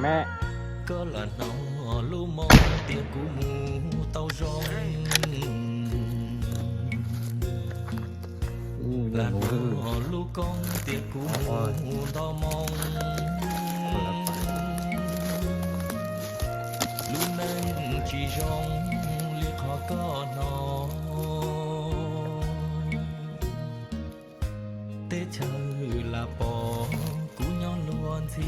mẹ có là nó lu mong tiếng của mù tàu rong là nó lu con tiếng của mù tàu mong lu nên chỉ rong liệt họ có nó tết chờ là bỏ cú nhau luôn thì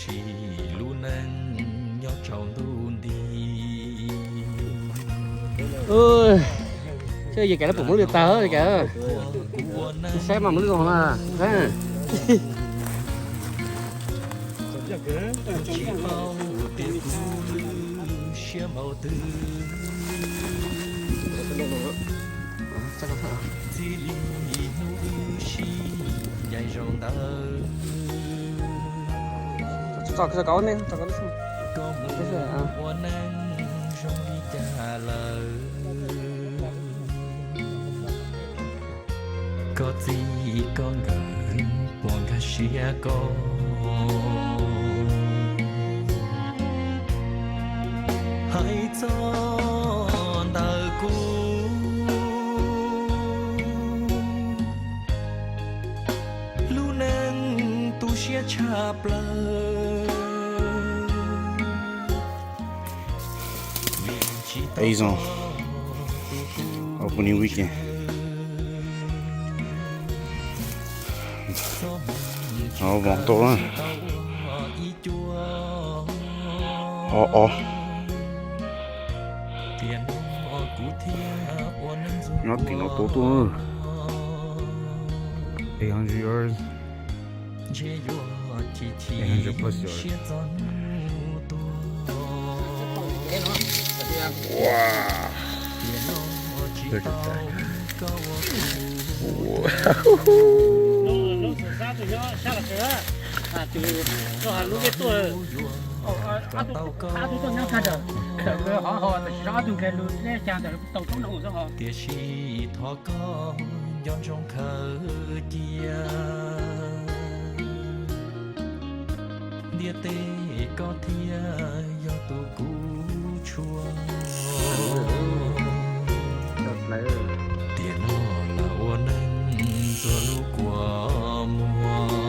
chỉ luôn nên nhớ trong luôn đi ơi chơi gì cả nó cũng muốn được tớ rồi cả xem mà muốn được mà ha chỉ bao tiền cũ xe màu tư chỉ li nụ xì dài rộng tơ cho có nên cho có đi có một hoa nắng trong đi trả lời có gì có ngờ buồn cả xia có hãy cho đời cũ lu nên tu xia chạp lời Ils ont opening weekend. Nó vòng to lắm. Nó thì nó to to. 800 yards. 800 plus yards. Wow. Look at that. nó ra từ nó sao là thế từ nó hàng lúc cái tuổi tôi nhớ thật rồi họ từ rõ từ cái lúc này chàng từ tàu trong đầu sao họ tia chỉ thọ cóย้อนtrong khờ chia địa tê có thia do tu cú chua tiền nó là uốn nâng cho lũ của mùa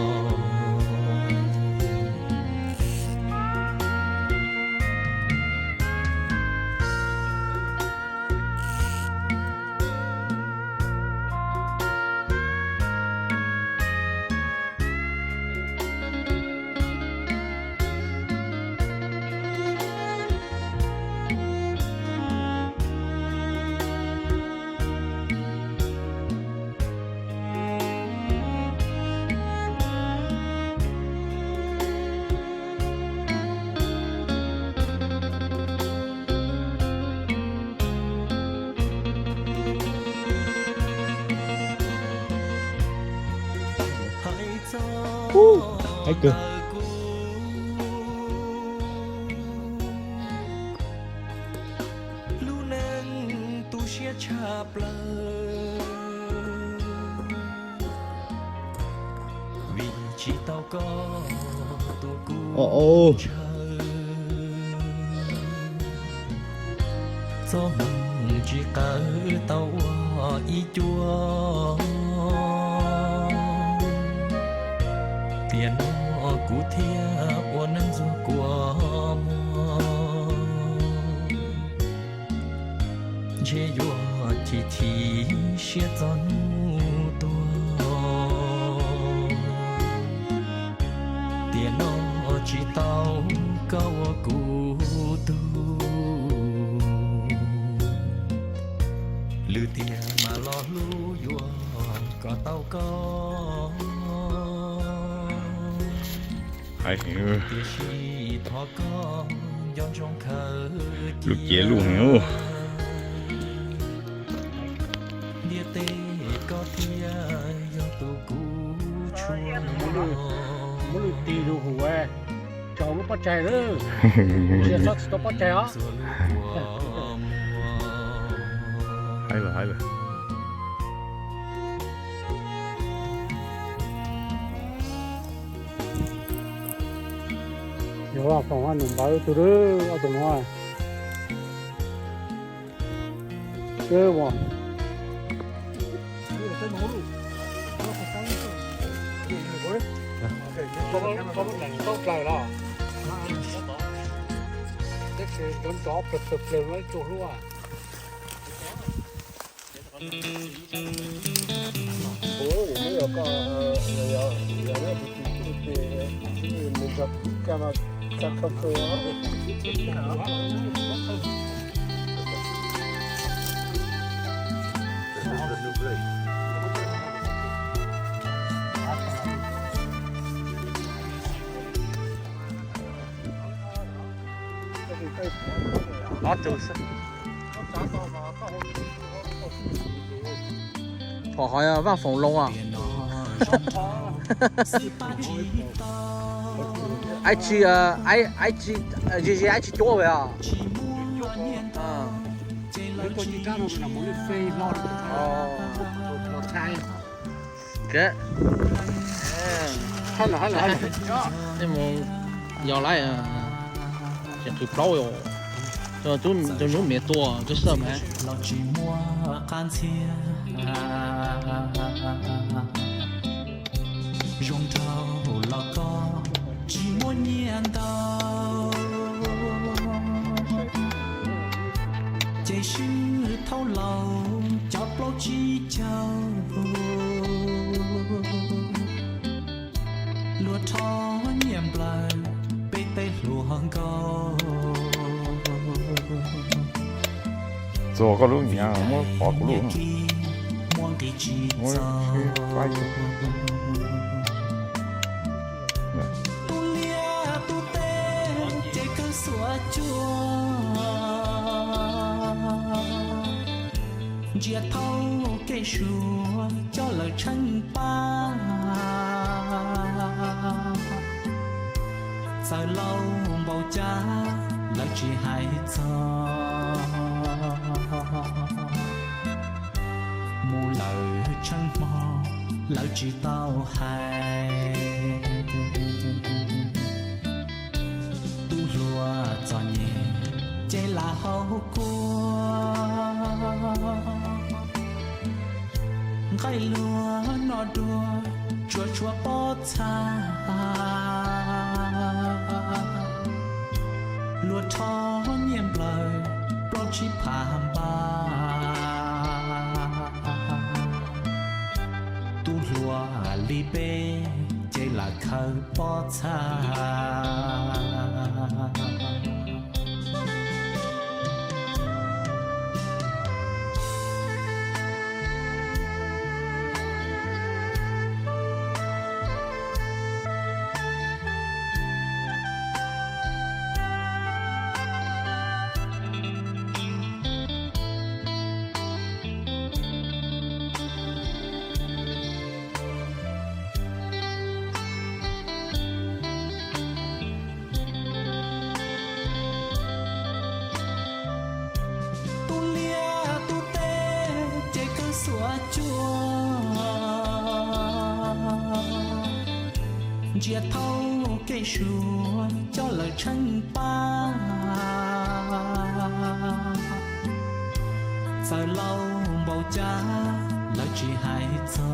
thấy chưa ồ gió mừng chỉ cỡ tàu y chua tiền nó cú thia uốn nâng du của mùa chế dùa chỉ xia giòn tua tiền nó chỉ tao câu cú lư tia mà lo lu vua có tao có Hai hiểu. tia chi thọ có yon trong khờ Lúc chế luôn hiểu. tia tê có tia yon tu cú chua muốn đi đủ hủ cho nó bắt chạy nữa chia sót nó bắt chạy á Hay là. giờ phòng ăn nằm bao từ đó ở tầng ngoài chơi bọn có một lần tốt lại đó cái con chó bật lên lấy chỗ luôn ủa mới có giờ nó bị mình gặp cái mà chắc không có nó từ hỏi vào phòng lông à ai chỉ chỗ vậy à nếu có những cái mà mình muốn phê ngon một chai cái hay là em muốn giờ lại à chỉ tụi bao rồi cho chúng miệt tua cho sợ mẹ lo chỉ mua can chia rong trâu lo có chỉ muốn nhiên đâu chạy sư thâu lâu chót lâu chi châu lúa thó nhiệm lời bê tê lúa hăng câu Rồi có lúc nhà mua bỏ có lúc mua cái vai chia thâu cây chúa cho lời chân ba giờ lâu bầu cha lời chỉ hay cho mu lời chân mò lời chỉ tao hay tu lúa cho nhẹ chế là hậu cua gai lúa nó đua chua chua bó xa lúa thó nhiệm lời pro chi phàm ba tu lúa li bê chế là khơi bó xa chia thâu cây chúa cho lời chân ba giờ lâu bầu cha lời chỉ hay cho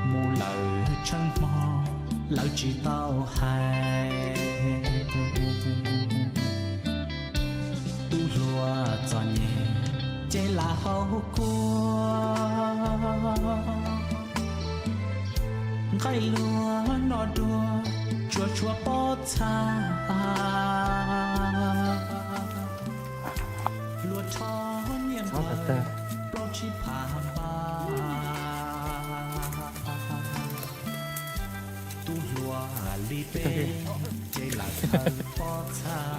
mu lời chân mò lời chỉ tao hay tu lúa cho nhẹ chế là hậu cua gai lúa nó đua chua chua bó xa thật ta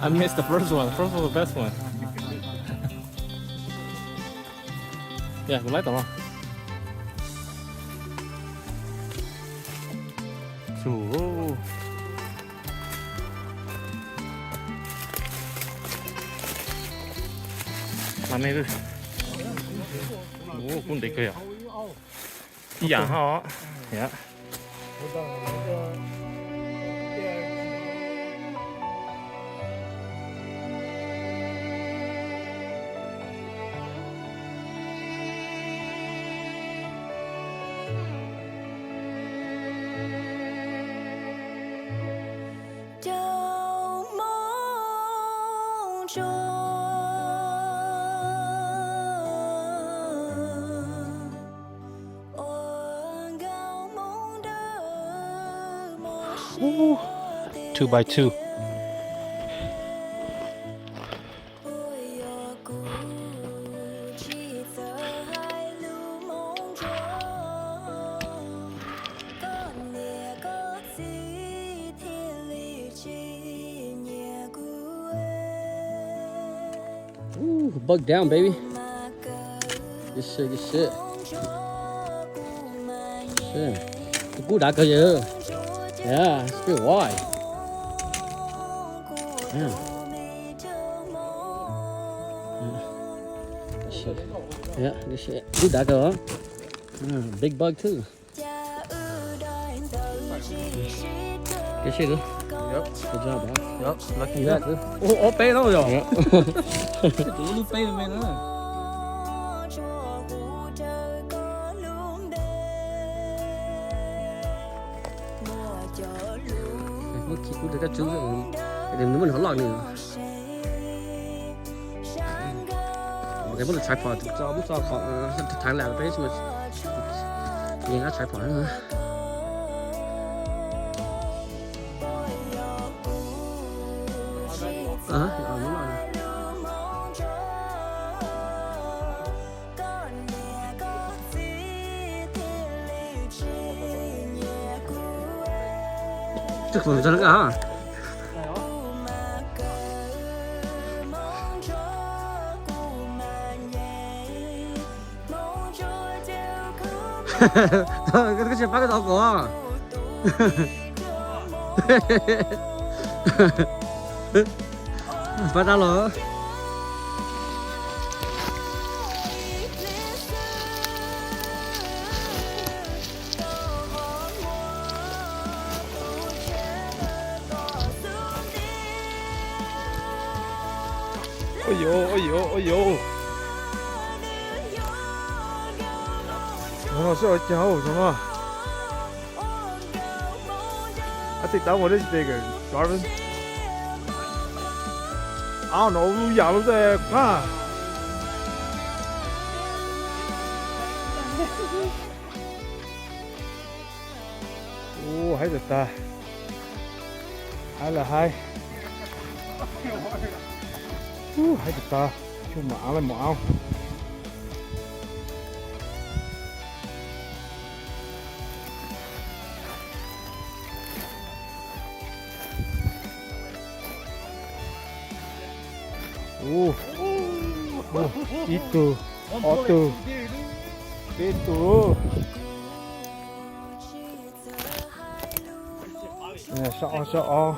I missed the first one. First one was the best one. Yeah, we like that one. Chủ Làm này đi. Ồ, cũng được kìa. Dạ hả? Dạ. 我到那个店。旧梦中，2 by 2. Ooh, bug down, baby. Good shit, good shit. Shit. The good đã cơ giờ. Yeah, it's pretty wide. Yeah. Good shit. Yeah, good shit. Good đã cơ. Big bug too. Good shit, good. Yep. Good job, bro. Yep. Lucky Yeah, that. good. Ủa, bé đâu rồi? Yeah. Tụi nó bé lên nữa. Mất khi cũng được các chú đừng muốn hỗn loạn nữa. Cái vấn đề trái phỏ cho bút cho họ thái làm cái mà nhìn nó trái phỏ nữa. Đúng rồi. Chắc phải cho nó cả. Thôi cái chuyện bắt cái đó của. Bắt ra rồi. Ôi dồi, ôi dồi, ôi dồi. nó sẽ cháu什么 I think that one is bigger, Darwin. I don't know, we got it there. Ah. Hay được ta. Hay là hay. Hay được ta. Chung mà áo lên một áo. Itu, otu, itu. Nè, sợ. Sợ.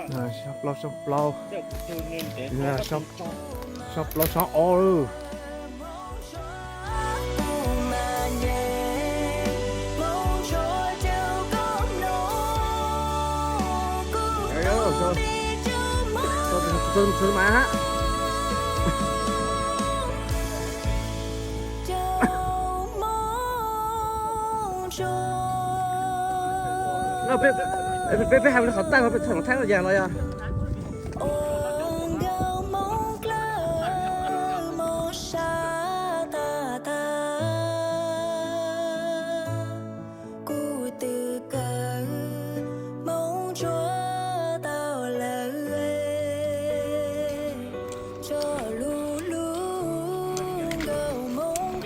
Nè, sắp lâu. Nè, sắp lâu. Tôi mà hả? Nó bé hai nó khó tay phải thằng tháng là vàng rồi à.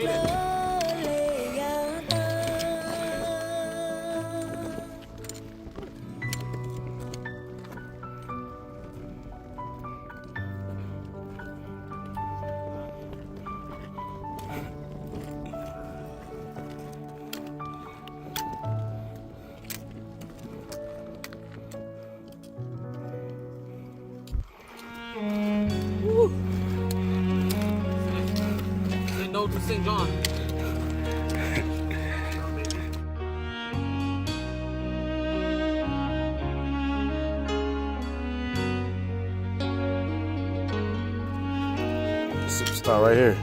泪呀哒。No to St. John. Superstar right here.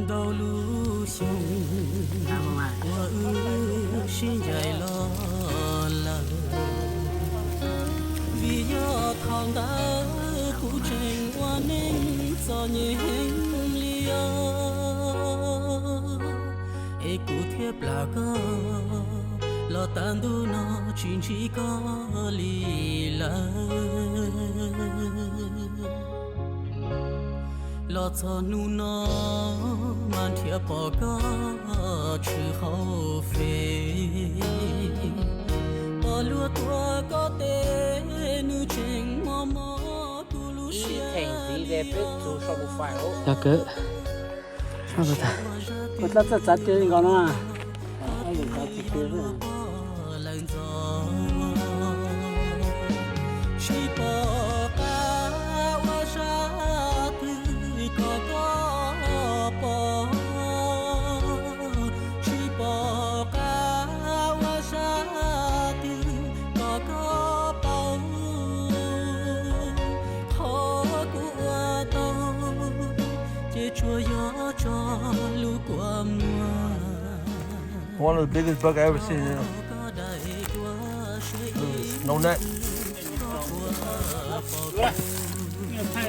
道路上，我心在落了，为要扛到古城，我能做年了，一古贴不个，老单独那亲戚个里了。老早努那满天报个吃好飞，把路多个的努真妈妈咕噜些。大哥，差不多。我这咋丢搞呢？哎，你搞这丢了。One of the biggest buck I ever seen. No neck.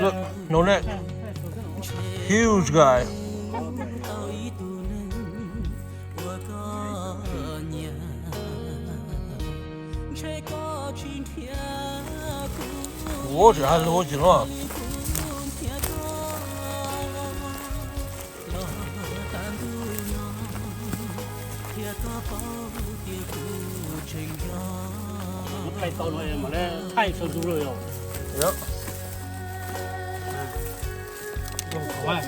Look, no neck. Huge guy. Water 还是我紧了。太高了嘛嘞，太收住了哟。Yep. 好啊。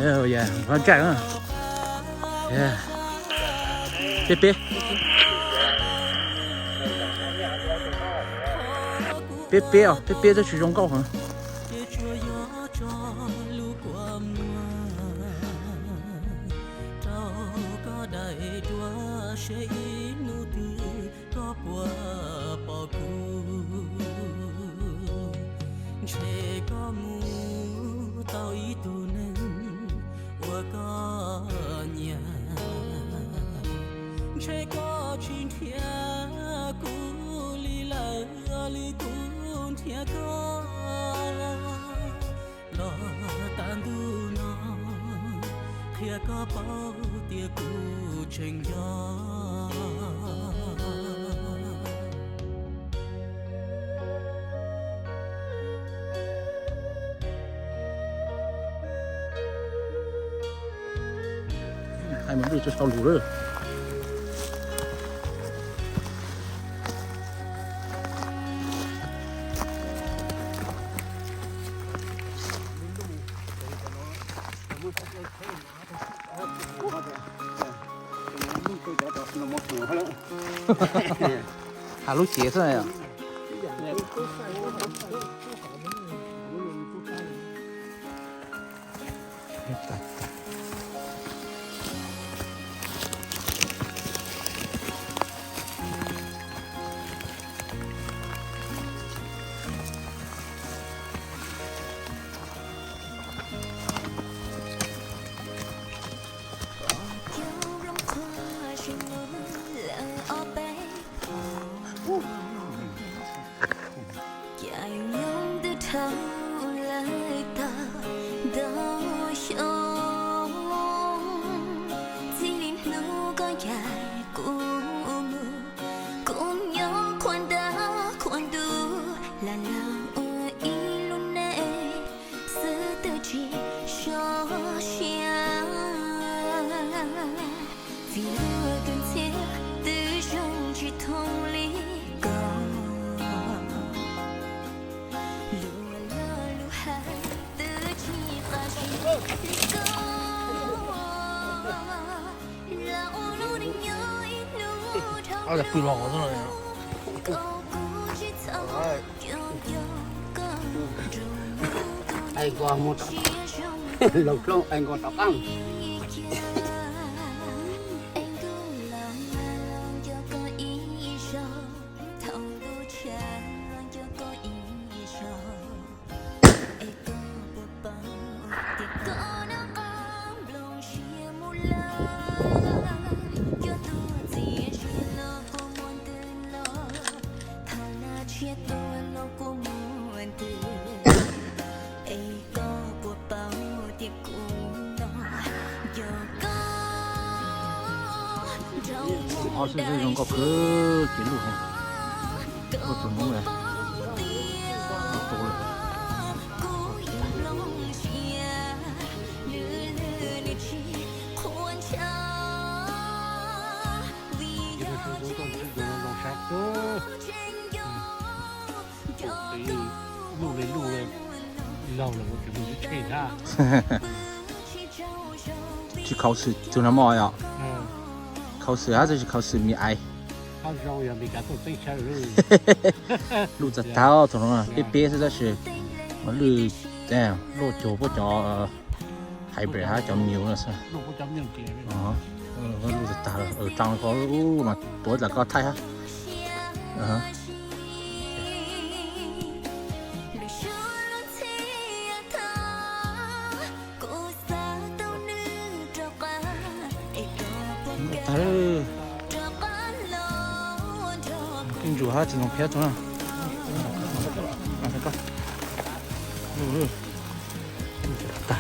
哎呀，我干啊！哎，别，别啊！别在水中搞横。还没对这条路了。还路斜上呀？ thâu lại ta đau sông chỉ niềm nu có dài của mưa cũng nhớ khoan đã khoan đủ là lòng ơi luôn này sự tự chỉ cho xia vì lửa cần thiết từ trong chỉ thông lý cònเอาแต่ปืนหลอกซะหน่อย ai qua một lộc lông anh còn tóc ăn họ sẽ dùng có cứ chiến lược này có tụi nó này tụi này lù lên lâu là một cái mình chạy ra去考试就那么呀考试还是去考试米爱 เขาเรายังมีการตัวเต้นเลย 路在倒头了别别是在是我路这样路就不叫海边还叫牛了是 ลูกประจำยังเกลียด 啊我路在倒了长个嘛多在高太哈他是跟住下自动撇咗啦，大家，大。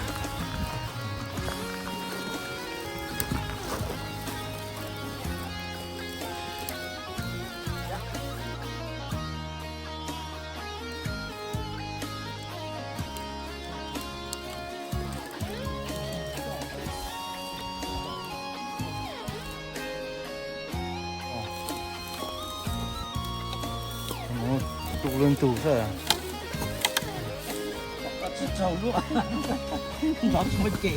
đủ lên tủ rồi à? trâu luôn nó mới kì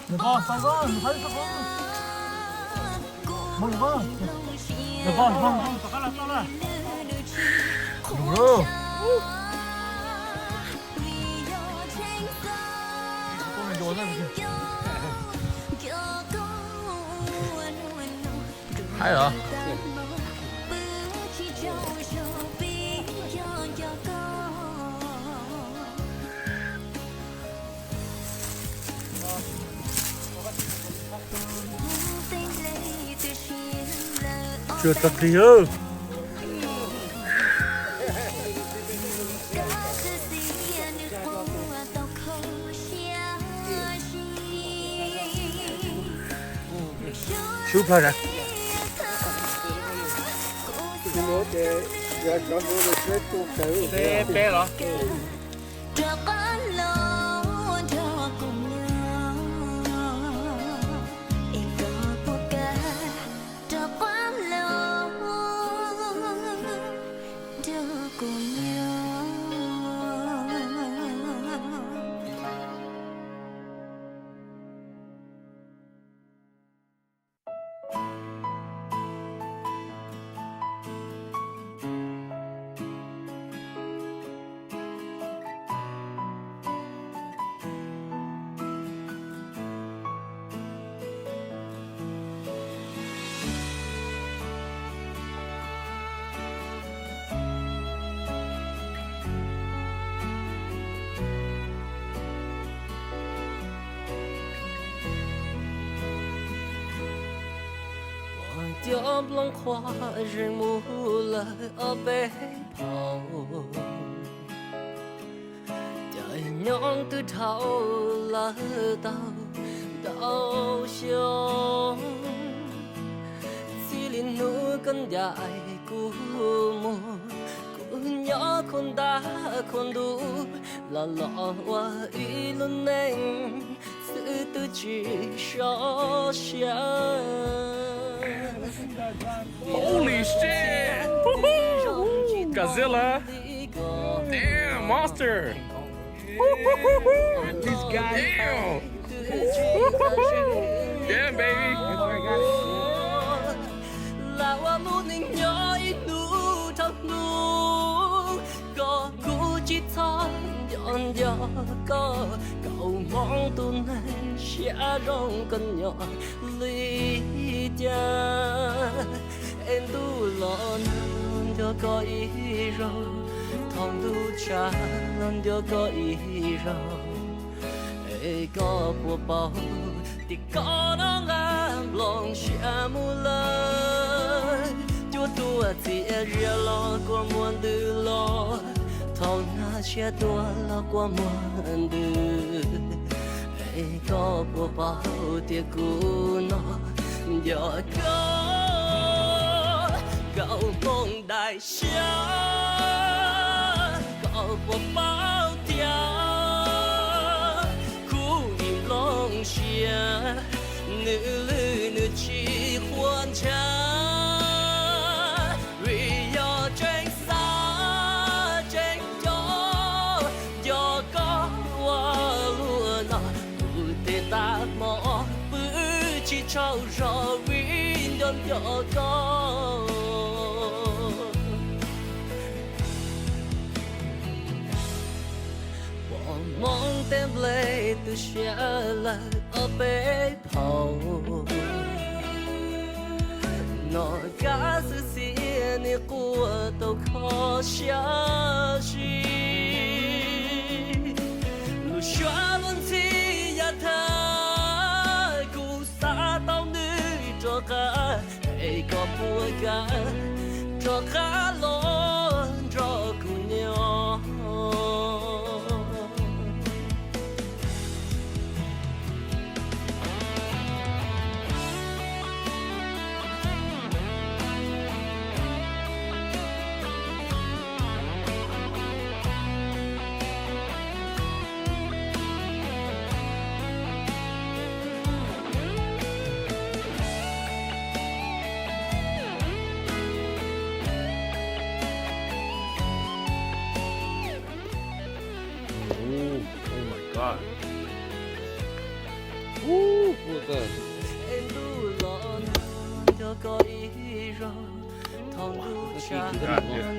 Được con, phải con, thấy sao con? Mừng con. Được con, mừng, tao là tao là. Đúng rồi. Con này đồ ra kìa. Hay hả? Chưa tập gì ư? Súp thôi nè. Bé rồi. Diop lòng khoa rừng mù lờ ở bể phao Đời nhón từ thao lỡ đau xiong Chỉ liên nụ cơn dài của mùa Của nhỏ con đã con đủ Là lọ hoa ý luôn anh Sự tư chỉ cho xa Holy shit! Godzilla! Damn, monster! This guy! Damn! Yeah, baby! Là hoa muốn anh nhỏ ít nụ thật nụ Có cú chỉ thon dọn dò có Cậu mong tôi nên sẽ rong con nhỏ lý cha Em tu lo nâng cho có ý rồi Thong tu cha nâng cho có ý rồi Ê có bộ bao thì có nó ngam lòng sẽ mua lời Chúa tua thì rìa lo qua muôn tư lo Thong na sẽ tua lo qua muôn tư Ê có bộ bao thì cú nó Giờ có cậu mong đại xa Cậu bộ bao tia Cú im lòng xia Nữ lư nữ chi khoan cha Vì do tranh xa tranh cho Do có hoa lúa nọ Cụ tê ta mò bứ chỉ trao rõ Vì đơn do có Mong tem lệ từ xe là ở bể phao Nó cả sự xin của tôi khó xa gì Lúc xóa luôn thì ya thơ Cụ xa tao nữ cho cả Hãy có bùa cả Cho cả lộn cho cụ nhỏ God. Em đủ lo cho có ý rồi Thong đủ cha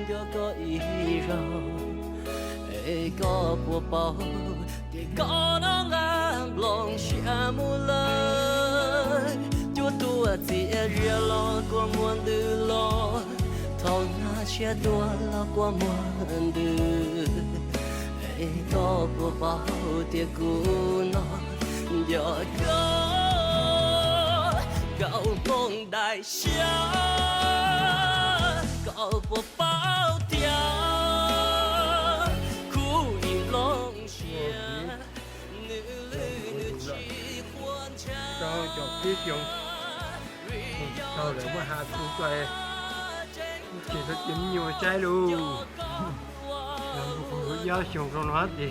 cho có ý rồi Ê có bộ bao thì có nó ngam lòng sẽ mua lời Chúa tua thì rìa lo qua muôn tư lo Thong na sẽ tua lo qua muôn tư Ê có bộ bao thì cú nó Giờ có cậu mong đại xa Cậu bộ bao tia Cú im lòng xia Nữ lư nữ chi khoan cha Cho chọc tiết dùng Thôi để mà hạt cũng tuệ Chỉ phải chính nhiều trái luôn Làm một người giáo xuống trong nó thì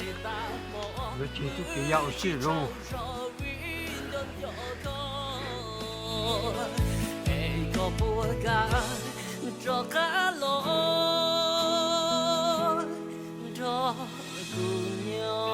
Nó chỉ chút cái dạo xí luôn có bùa cả cho cả lối cho cùng nhau